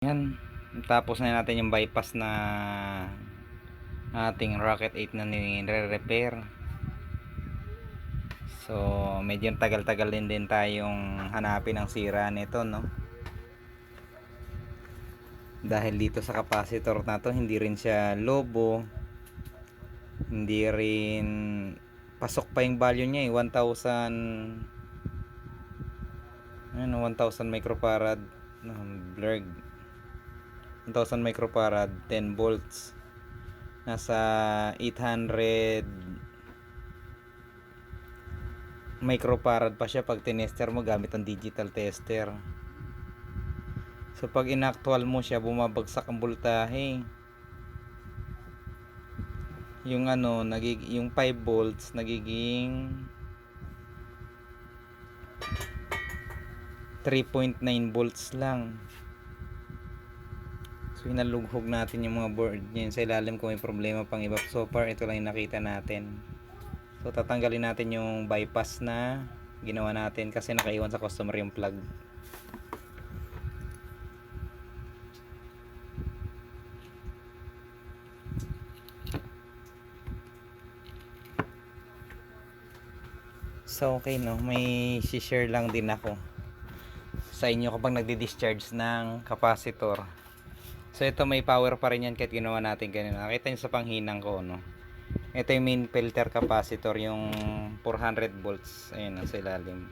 Yan, tapos na natin yung bypass na ating Rocket 8 na nire-repair. So medyo tagal-tagal din tayong hanapin ang sira nito, no? Dahil dito sa capacitor na to, hindi rin siya lobo, hindi rin pasok pa yung value niya, 1000 ano, 1000 microfarad, blurg, 1000 microfarad, 10 volts, nasa 800 microfarad pa siya pag tinester mo gamit ang digital tester. So pag inactual mo siya, bumabagsak ang voltahe. Yung yung 5 volts nagiging 3.9 volts lang. So hinalughog natin yung mga board niya sa ilalim kung may problema pang iba. So far ito lang yung nakita natin. So tatanggalin natin yung bypass na ginawa natin kasi nakaiwan sa customer yung plug. So okay, no, may share lang din ako sa inyo kapag nagdi-discharge ng capacitor. So ito may power pa rin yan kahit ginawa natin kanina. Nakita nyo sa panghinang ko, no? Ito yung main filter capacitor, yung 400 volts. Ayun, sa ilalim.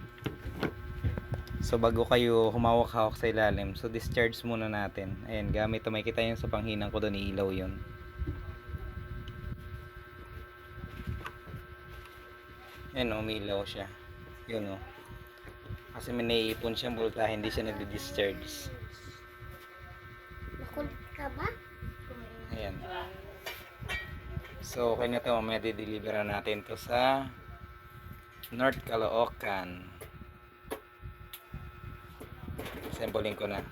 So bago kayo humawak-hawak sa ilalim, so discharge muna natin. Ayan, gamit ito, may kita nyo sa panghinang ko doon, ilaw yun. Ayan, umilaw siya. Yun, oh. Kasi may naiipon siyang voltahe, hindi siya nagdi-discharge. Nakulit ka ba? Ayan. So okay na ito, mamaya di-deliver natin to sa North Caloocan. Sampling ko na.